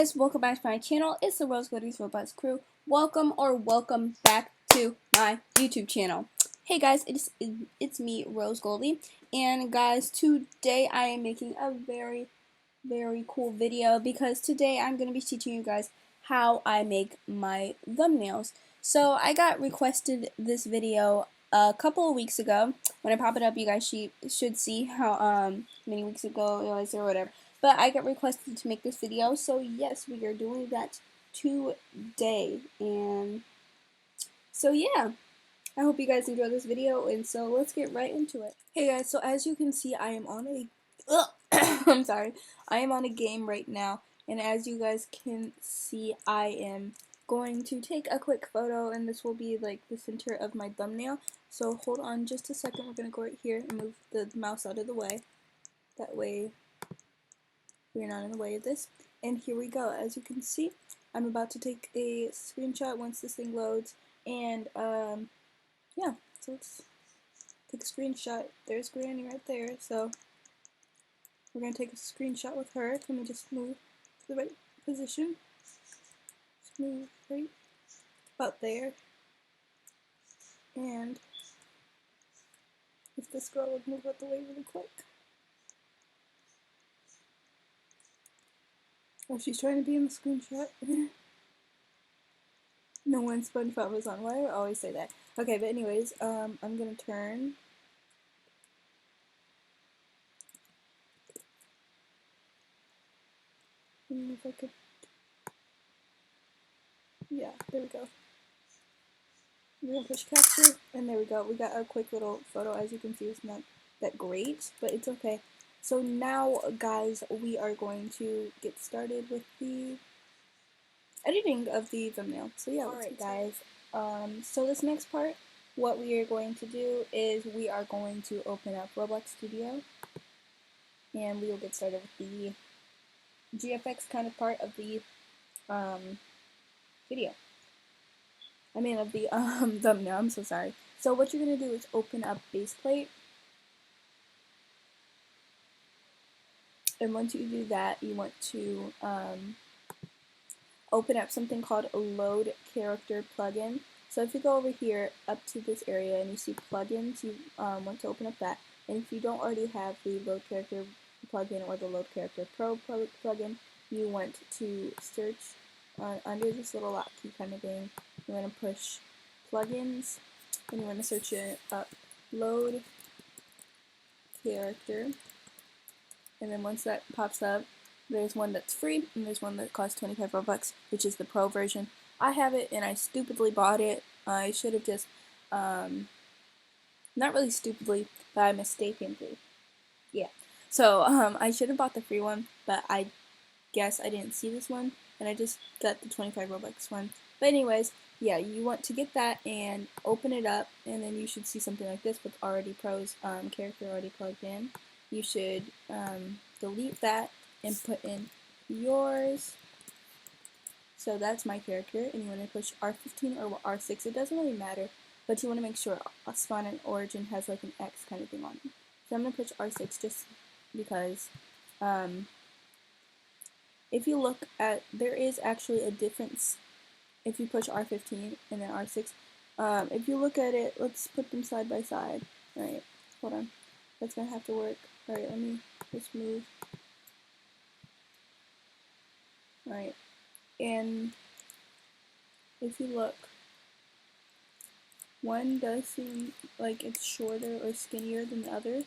Guys, welcome back to my channel. It's the Rose Goldie's Roblox crew. Welcome back to my YouTube channel. Hey guys, it's me, Rose Goldie, and guys, today I am making a very cool video because today I'm going to be teaching you guys how I make my thumbnails. So I got requested this video a couple of weeks ago. When I pop it up, you guys should see how many weeks ago it was or whatever. But I got requested to make this video, so yes, we are doing that today. And so yeah, I hope you guys enjoy this video, and so let's get right into it. Hey guys, so as you can see, I am on a I'm sorry. I am on a game right now, and as you guys can see, I am going to take a quick photo, and this will be like the center of my thumbnail. So hold on just a second. We're gonna go right here and move the mouse out of the way. That way we're not in the way of this. And here we go. As you can see, I'm about to take a screenshot once this thing loads, and yeah, so let's take a screenshot. There's Granny right there, so we're going to take a screenshot with her. Let me just move to the right position. Just move right about there. And if this girl would move out the way really quick. Oh, she's trying to be in the screenshot. No one SpongeBob is on. Why do I always say that? Okay, but anyways, I'm going to turn. If I could. Yeah, there we go. We're gonna push capture, and there we go. We got a quick little photo. As you can see, it's not that great, but it's okay. So now, guys, we are going to get started with the editing of the thumbnail. So yeah, alright guys. So this next part, what we are going to do is we are going to open up Roblox Studio, and we will get started with the GFX kind of part of the video. I mean of the thumbnail, I'm so sorry. So what you're going to do is open up Baseplate. And once you do that, you want to open up something called a Load Character Plugin. So if you go over here up to this area and you see plugins, you want to open up that. And if you don't already have the Load Character plugin or the Load Character Pro plugin, you want to search under this little lock key kind of thing. You want to push plugins, and you want to search it up, Load Character. And then once that pops up, there's one that's free, and there's one that costs 25 Robux, which is the Pro version. I have it, and I stupidly bought it. I should have just, not really stupidly, but I mistakenly. Yeah. So, I should have bought the free one, but I guess I didn't see this one, and I just got the 25 Robux one. But anyways, yeah, you want to get that and open it up, and then you should see something like this with already Pro's character already plugged in. You should delete that and put in yours. So that's my character, and you want to push R15 or R6. It doesn't really matter, but you want to make sure spawn and origin has like an X kind of thing on it. So I'm going to push R6 just because if you look at, there is actually a difference if you push R15 and then R6. If you look at it, let's put them side by side. Alright, hold on. That's going to have to work. Alright, let me just move. Alright, and if you look, one does seem like it's shorter or skinnier than the other.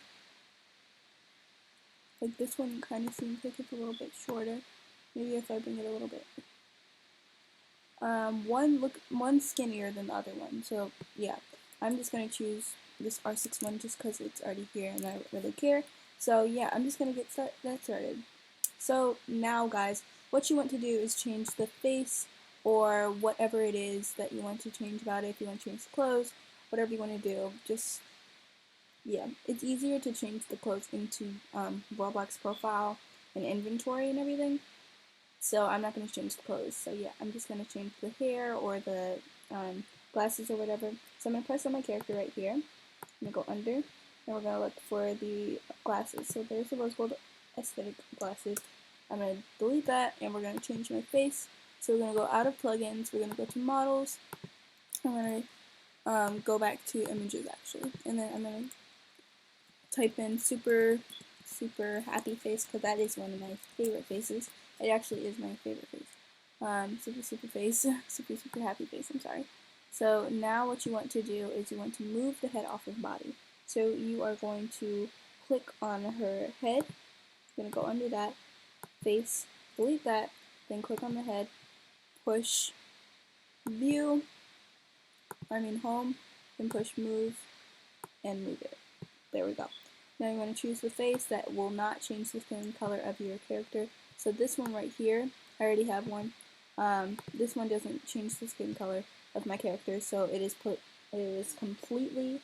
Like this one kind of seems like it's a little bit shorter. Maybe if I bring it a little bit. One's skinnier than the other one. So yeah, I'm just gonna choose this R6 one just because it's already here and I don't really care. So yeah, I'm just gonna get that started. So now guys, what you want to do is change the face or whatever it is that you want to change about it. If you want to change the clothes, whatever you want to do, just yeah, it's easier to change the clothes into Roblox profile and inventory and everything. So I'm not going to change the clothes. So yeah, I'm just going to change the hair or the glasses or whatever. So I'm going to press on my character right here. I'm going to go under, and we're going to look for the glasses. So there's the rose gold aesthetic glasses. I'm going to delete that, and we're going to change my face. So we're going to go out of plugins, we're going to go to models, I'm going to go back to images actually, and then I'm going to type in super happy face, because that is one of my favorite faces. It actually is my favorite face. Super face, super happy face, I'm sorry. So now what you want to do is you want to move the head off of body. So you are going to click on her head, you're going to go under that, face, delete that, then click on the head, push view, home, then push move, and move it. There we go. Now you want to choose the face that will not change the skin color of your character. So this one right here, I already have one. This one doesn't change the skin color of my character, so it is completely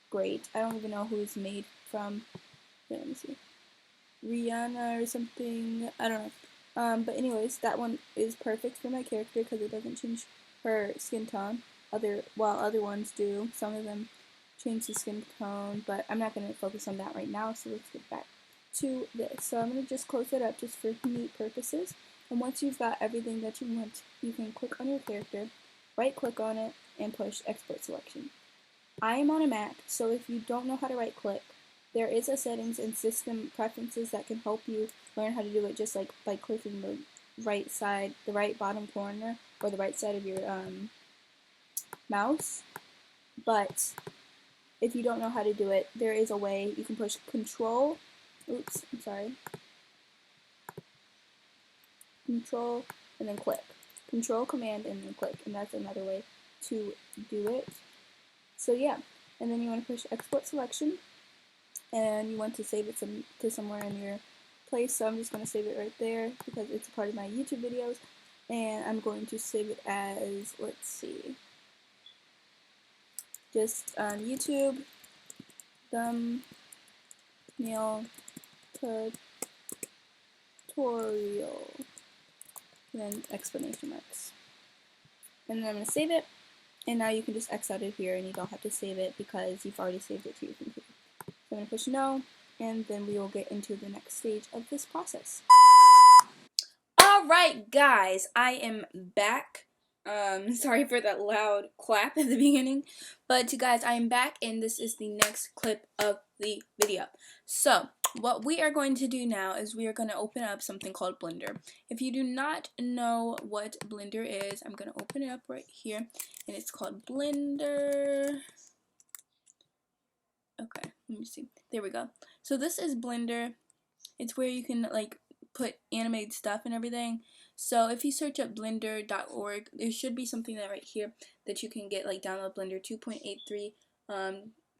great. I don't even know who it's made from. Let me see. Rihanna or something. I don't know. But anyways, that one is perfect for my character because it doesn't change her skin tone. While other ones do. Some of them change the skin tone, but I'm not going to focus on that right now, so let's get back to this. So I'm going to just close it up just for neat purposes. And once you've got everything that you want, you can click on your character, right click on it, and push export selection. I am on a Mac, so if you don't know how to right click, there is a settings and system preferences that can help you learn how to do it, just like by clicking the right side, the right bottom corner, or the right side of your mouse. But if you don't know how to do it, there is a way. You can push Control, Control, and then click. Control, Command, and then click, and that's another way to do it. So yeah, and then you want to push Export Selection, and you want to save it to somewhere in your place. So I'm just going to save it right there because it's a part of my YouTube videos, and I'm going to save it as, let's see, just YouTube thumbnail tutorial, then exclamation marks. And then I'm going to save it, and now you can just X out of here and you don't have to save it because you've already saved it to your computer. So I'm going to push no, and then we will get into the next stage of this process. Alright guys, I am back. Sorry for that loud clap at the beginning, but guys, I am back and this is the next clip of the video. So, what we are going to do now is we are going to open up something called Blender. If you do not know what Blender is, I'm going to open it up right here, and it's called Blender. Okay, let me see. There we go. So this is Blender. It's where you can like put animated stuff and everything. So if you search up blender.org, there should be something that right here that you can get, like download Blender 2.83.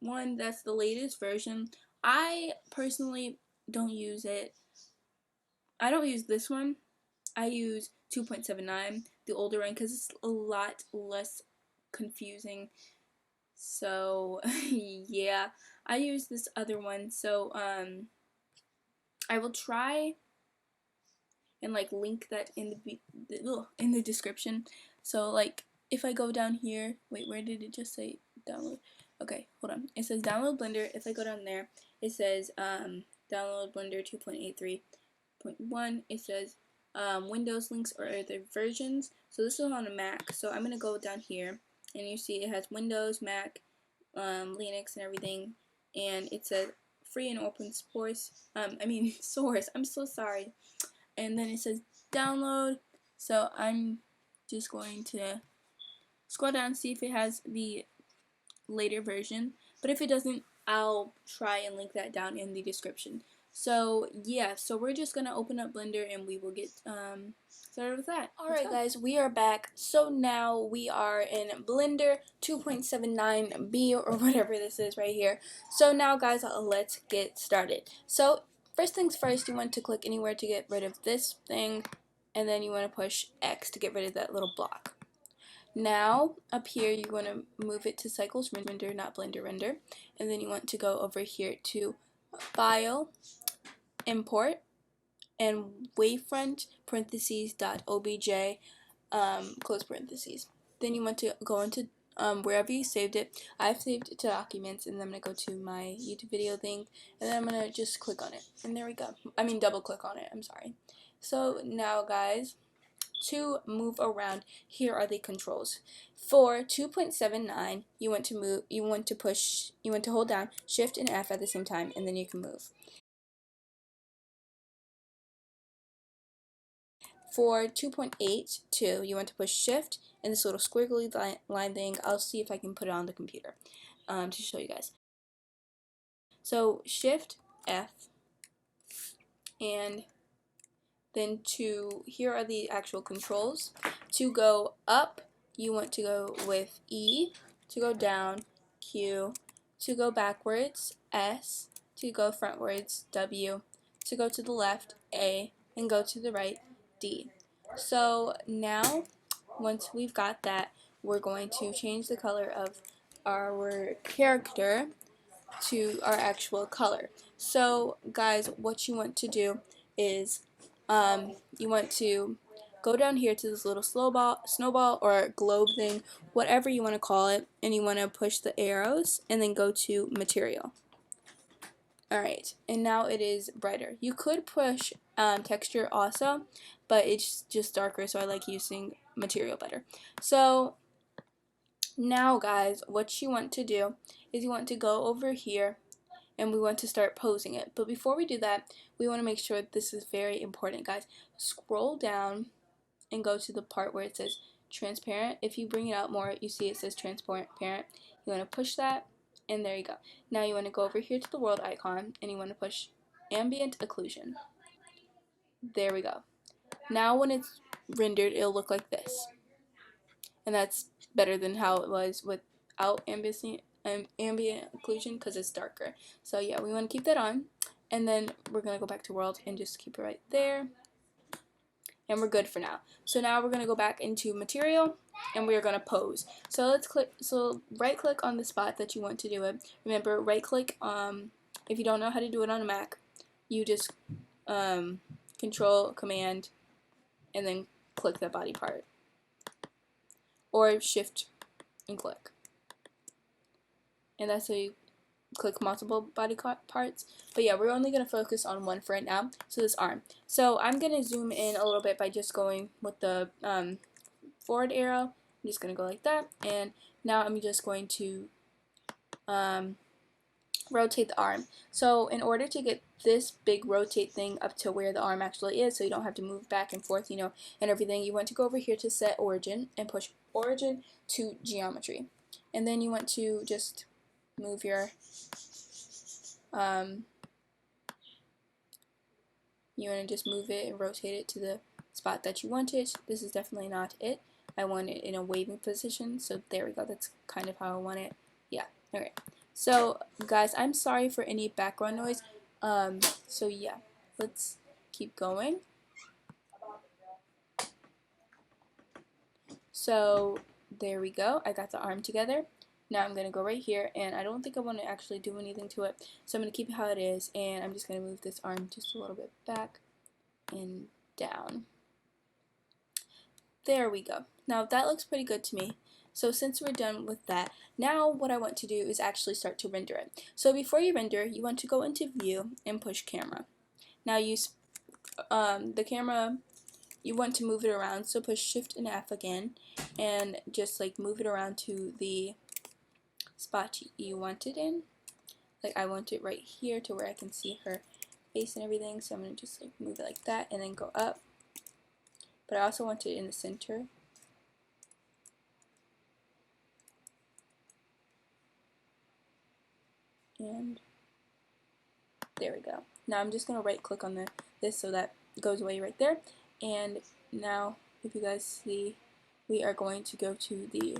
One, that's the latest version. I personally don't use it. I don't use this one. I use 2.79, the older one, because it's a lot less confusing. So yeah, I use this other one. So I will try and like link that in the description. So like if I go down here, wait, where did it just say download? Okay, hold on. It says download Blender. If I go down there, it says download Blender 2.83.1. It says Windows links or other versions. So this is on a Mac. So I'm gonna go down here, and you see it has Windows, Mac, Linux, and everything, and it says free and open source. Source. I'm so sorry. And then it says download, so I'm just going to scroll down and see if it has the later version, but if it doesn't, I'll try and link that down in the description. So yeah, so we're just gonna open up Blender and we will get started with that. Alright guys, we are back. So now we are in Blender 2.79B or whatever this is right here. So now guys, let's get started. So first things first, you want to click anywhere to get rid of this thing, and then you want to push X to get rid of that little block. Now, up here, you want to move it to Cycles Render, not Blender Render. And then you want to go over here to File, Import, and Wavefront, parentheses, .obj, close parentheses. Then you want to go into wherever you saved it. I've saved it to documents, and then I'm going to go to my YouTube video thing, and then I'm going to just click on it, and there we go. I mean double click on it, I'm sorry. So now guys, to move around, here are the controls. For 2.79, you want to hold down Shift and F at the same time, and then you can move. For 2.82, you want to push Shift and this little squiggly line thing. I'll see if I can put it on the computer to show you guys. So Shift F, and then here are the actual controls. To go up, you want to go with E. To go down, Q. To go backwards, S. To go frontwards, W. To go to the left, A. And go to the right, D. So now, once we've got that, we're going to change the color of our character to our actual color. So guys, what you want to do is you want to go down here to this little snowball or globe thing, whatever you want to call it, and you want to push the arrows and then go to material. Alright, and now it is brighter. You could push texture also, but it's just darker, so I like using material better. So now guys, what you want to do is you want to go over here and we want to start posing it. But before we do that, we want to make sure this is very important, guys. Scroll down and go to the part where it says transparent. If you bring it out more, you see it says transparent. You want to push that, and there you go. Now you want to go over here to the world icon, and you want to push ambient occlusion. There we go. Now when it's rendered, it'll look like this. And that's better than how it was without ambient occlusion because it's darker. So yeah, we want to keep that on, and then we're going to go back to world and just keep it right there, and we're good for now. So now we're going to go back into material, and we're going to pose. So right click on the spot that you want to do it. Remember, right click, if you don't know how to do it on a Mac, you just control command and then click that body part, or shift and click, and that's how you click multiple body parts. But yeah, we're only going to focus on one for right now, so this arm. So I'm going to zoom in a little bit by just going with the forward arrow. I'm just going to go like that, and now I'm just going to rotate the arm. So in order to get this big rotate thing up to where the arm actually is, so you don't have to move back and forth, and everything, you want to go over here to set origin and push origin to geometry, and then you want to just move your you want to just move it and rotate it to the spot that you want it. This is definitely not it. I want it in a waving position, so there we go. That's kind of how I want it. Yeah, alright. So guys, I'm sorry for any background noise. So yeah, let's keep going. So there we go. I got the arm together. Now I'm going to go right here, and I don't think I want to actually do anything to it, so I'm going to keep it how it is, and I'm just going to move this arm just a little bit back and down. There we go. Now that looks pretty good to me. So since we're done with that, now what I want to do is actually start to render it. So before you render, you want to go into view and push camera. Now use the camera, you want to move it around, so push shift and F again, and just like move it around to the spot you want it in. Like I want it right here to where I can see her face and everything, so I'm going to just like move it like that and then go up. But I also want it in the center. And there we go. Now I'm just going to right click on this so that goes away right there. And now if you guys see, we are going to go to the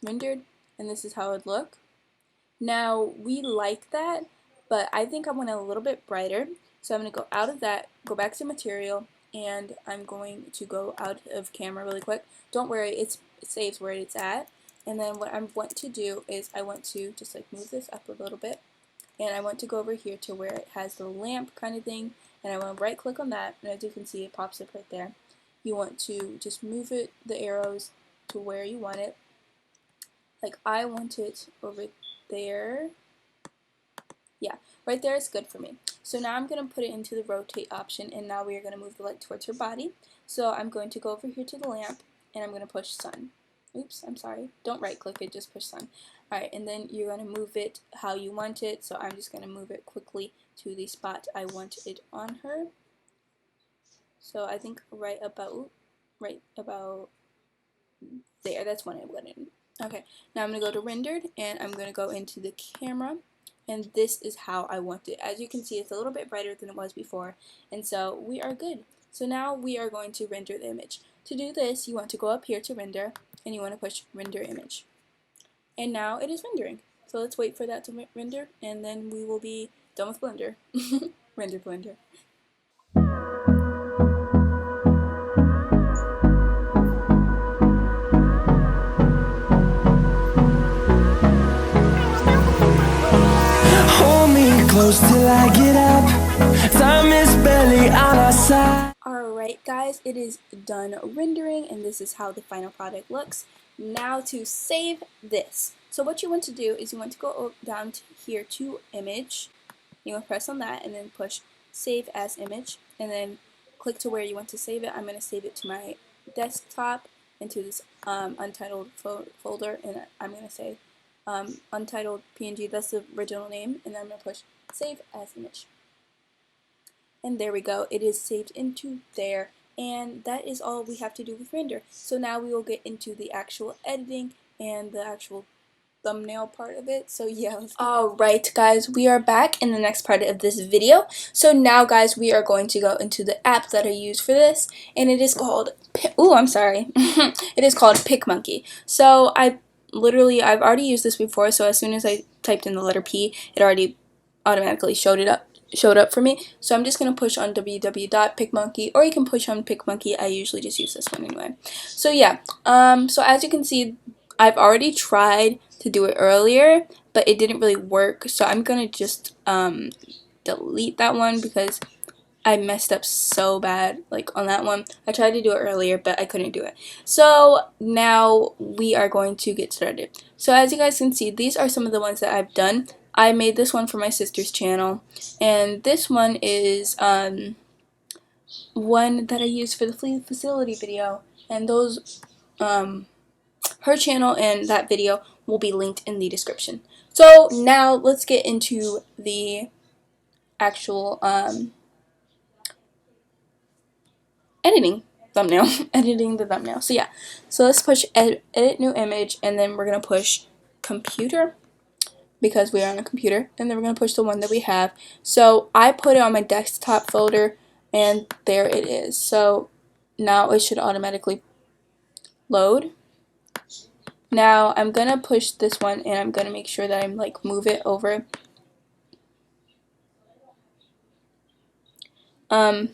rendered, and this is how it would look. Now we like that, but I think I want it a little bit brighter, so I'm going to go out of that, go back to material, and I'm going to go out of camera really quick. Don't worry, it saves where it's at. And then what I want to do is I want to just like move this up a little bit, and I want to go over here to where it has the lamp kind of thing, and I want to right click on that, and as you can see it pops up right there. You want to just move it, the arrows, to where you want it, Like I want it over there. Yeah, right there is good for me. So now I'm going to put it into the rotate option, and now we are going to move the light towards her body. So I'm going to go over here to the lamp, and I'm going to push sun. Oops, I'm sorry. Don't right click it, just push sun. Alright, and then you're going to move it how you want it. So I'm just going to move it quickly to the spot I want it on her. So I think right about there. That's when I went in. Okay, now I'm going to go to rendered, and I'm going to go into the camera, and this is how I want it. As you can see, it's a little bit brighter than it was before, and so we are good. So now we are going to render the image. To do this, you want to go up here to render, and you want to push render image. And now it is rendering. So let's wait for that to render, and then we will be done with Blender. Render Blender. Hold me close till I get up. Time is barely on our side. Alright guys, it is done rendering, and this is how the final product looks. Now to save this. So what you want to do is you want to go down to here to image. You want to press on that and then push save as image, and then click to where you want to save it. I'm going to save it to my desktop into this untitled folder, and I'm going to say untitled PNG. That's the original name, and then I'm going to push save as image. And there we go, it is saved into there, and that is all we have to do with render. So now we will get into the actual editing and the actual thumbnail part of it. So yeah, alright guys, we are back in the next part of this video. So now guys, we are going to go into the app that I use for this, and it is called it is called PicMonkey. So I've already used this before, so as soon as I typed in the letter P, it already automatically showed up for me. So I'm just going to push on www.picmonkey, or you can push on PicMonkey. I usually just use this one anyway. So yeah, so as you can see, I've already tried to do it earlier, but it didn't really work. So I'm going to just delete that one because I messed up so bad, like on that one. I tried to do it earlier, but I couldn't do it. So now we are going to get started. So as you guys can see, these are some of the ones that I've done. I made this one for my sister's channel, and this one is one that I used for the flea facility video, and those her channel and that video will be linked in the description. So now let's get into the actual editing thumbnail. Editing the thumbnail. So yeah, so let's push edit new image, and then we're gonna push computer because we are on a computer, and then we're gonna push the one that we have. So I put it on my desktop folder, and there it is. So now it should automatically load. Now I'm gonna push this one, and I'm gonna make sure that I'm like move it over. I'm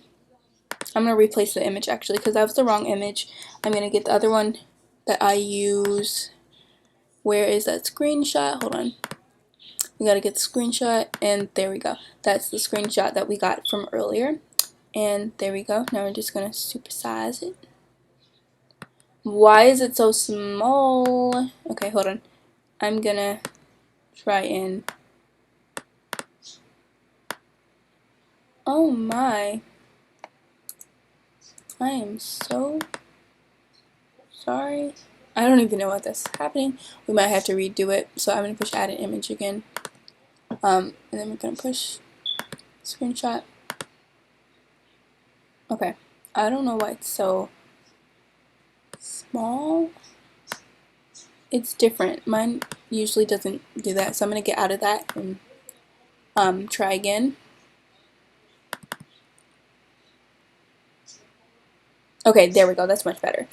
gonna replace the image actually because that was the wrong image. I'm gonna get the other one that I use. Where is that screenshot? Hold on. We gotta get the screenshot, and there we go. That's the screenshot that we got from earlier. And there we go. Now we're just gonna supersize it. Why is it so small? Okay, hold on. I'm gonna try and... Oh my. I am so sorry. I don't even know what that's happening. We might have to redo it. So I'm gonna push add an image again. And then we're gonna push screenshot. Okay. I don't know why it's so small. It's different. Mine usually doesn't do that. So I'm gonna get out of that and try again. Okay, there we go. That's much better.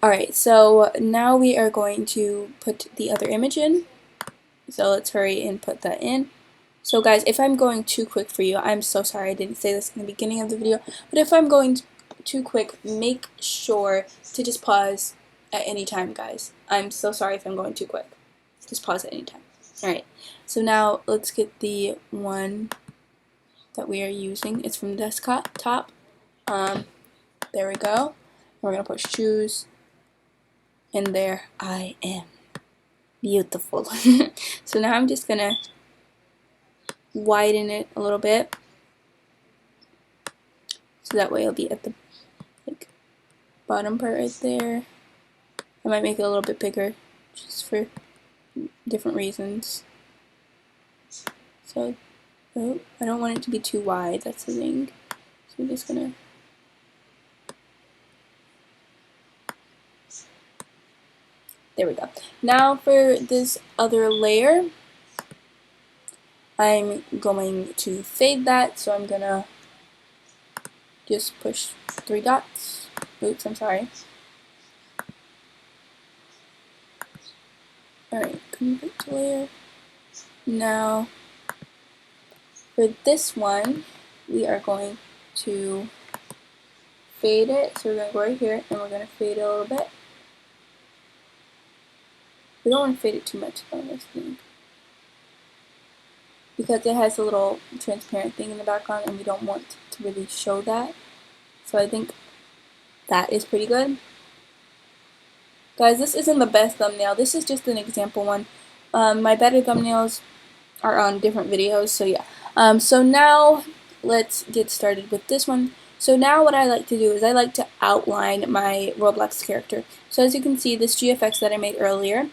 Alright, so now we are going to put the other image in. So let's hurry and put that in. So guys, if I'm going too quick for you, I'm so sorry I didn't say this in the beginning of the video. But if I'm going too quick, make sure to just pause at any time, guys. I'm so sorry if I'm going too quick. Just pause at any time. Alright, so now let's get the one that we are using. It's from desktop. There we go. We're going to push choose, and there I am. Beautiful. So now I'm just gonna widen it a little bit, so that way it'll be at the bottom part right there. I might make it a little bit bigger, just for different reasons. So, oh, I don't want it to be too wide, that's the thing. So I'm just gonna... There we go. Now for this other layer, I'm going to fade that, so I'm gonna just push 3 dots. Oops, I'm sorry. Alright, convert to layer. Now, for this one, we are going to fade it. So we're going to go right here, and we're going to fade it a little bit. We don't want to fade it too much on this thing, because it has a little transparent thing in the background, and we don't want to really show that. So I think that is pretty good. Guys, this isn't the best thumbnail. This is just an example one. My better thumbnails are on different videos, so yeah. So now let's get started with this one. So now what I like to do is I like to outline my Roblox character. So as you can see, this GFX that I made earlier,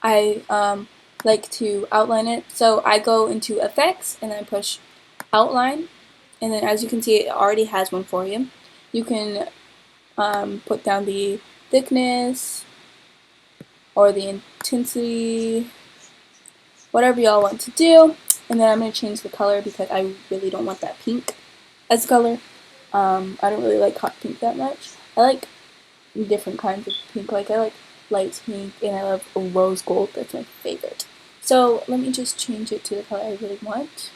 I like to outline it. So I go into effects and then push outline, and then as you can see, it already has one for you. You can put down the thickness or the intensity, whatever y'all want to do. And then I'm going to change the color because I really don't want that pink as color. I don't really like hot pink that much. I like different kinds of pink. Like, I like light pink, and I love rose gold. That's my favorite. So let me just change it to the color I really want.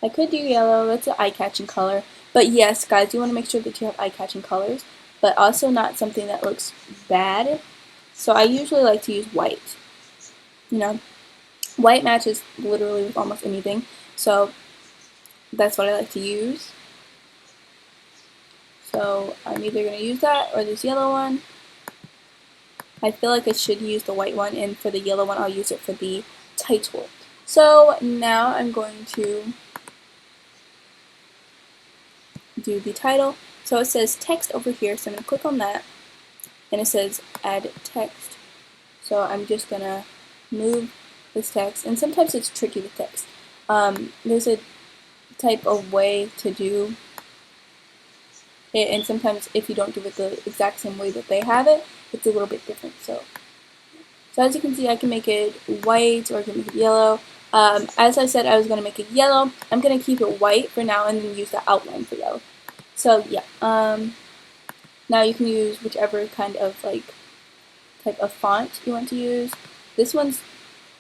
I could do yellow. That's an eye-catching color. But yes, guys, you want to make sure that you have eye-catching colors, but also not something that looks bad. So I usually like to use white. You know, white matches literally with almost anything. So that's what I like to use. So I'm either going to use that or this yellow one. I feel like I should use the white one, and for the yellow one I'll use it for the title. So now I'm going to do the title. So it says text over here, so I'm going to click on that, and it says add text. So I'm just going to move this text, and sometimes it's tricky with text. There's a type of way to do it, and sometimes if you don't do it the exact same way that they have it, it's a little bit different. So as you can see, I can make it white, or I can make it yellow. As I said, I was going to make it yellow. I'm going to keep it white for now, and then use the outline for yellow. So yeah, now you can use whichever kind of type of font you want to use. This one's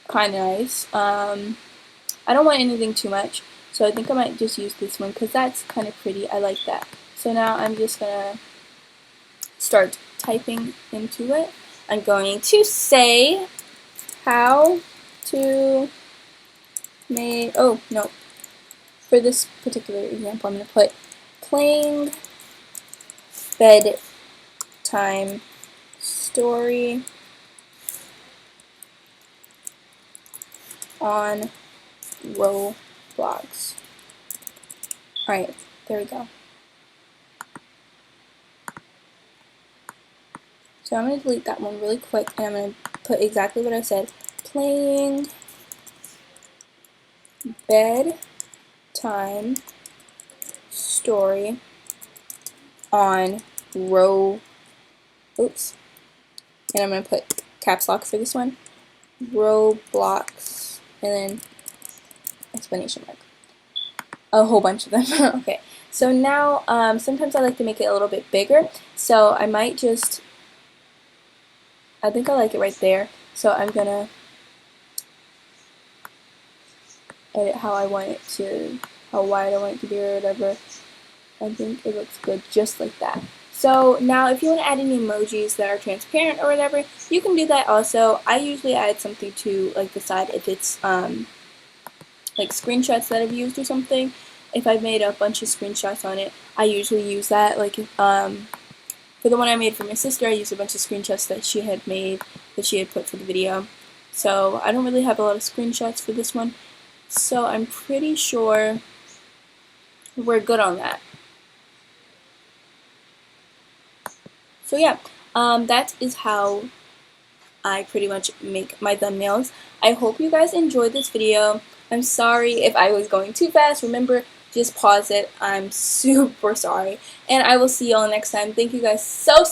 kind of nice. I don't want anything too much, so I think I might just use this one because that's kind of pretty. I like that. So now I'm just gonna start typing into it. I'm going to say how to make, oh no, for this particular example I'm going to put playing bedtime story on Roblox. Alright, there we go. So I'm going to delete that one really quick, and I'm going to put exactly what I said. Playing bedtime story on oops. And I'm going to put caps lock for this one. Roblox, and then explanation mark. A whole bunch of them. Okay, so now sometimes I like to make it a little bit bigger, so I might just, I think I like it right there, so I'm gonna edit how I want it to, how wide I want it to be or whatever. I think it looks good just like that. So now if you want to add any emojis that are transparent or whatever, you can do that also. I usually add something to like the side if it's like screenshots that I've used or something. If I've made a bunch of screenshots on it, I usually use that. Like for the one I made for my sister, I used a bunch of screenshots that she had made, that she had put for the video. So I don't really have a lot of screenshots for this one. So I'm pretty sure we're good on that. So yeah, that is how I pretty much make my thumbnails. I hope you guys enjoyed this video. I'm sorry if I was going too fast. Remember, just pause it. I'm super sorry. And I will see y'all next time. Thank you guys so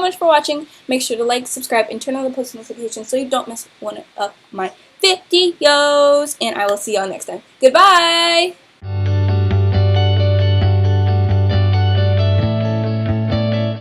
much for watching. Make sure to like, subscribe, and turn on the post notifications so you don't miss one of my videos. And I will see y'all next time. Goodbye!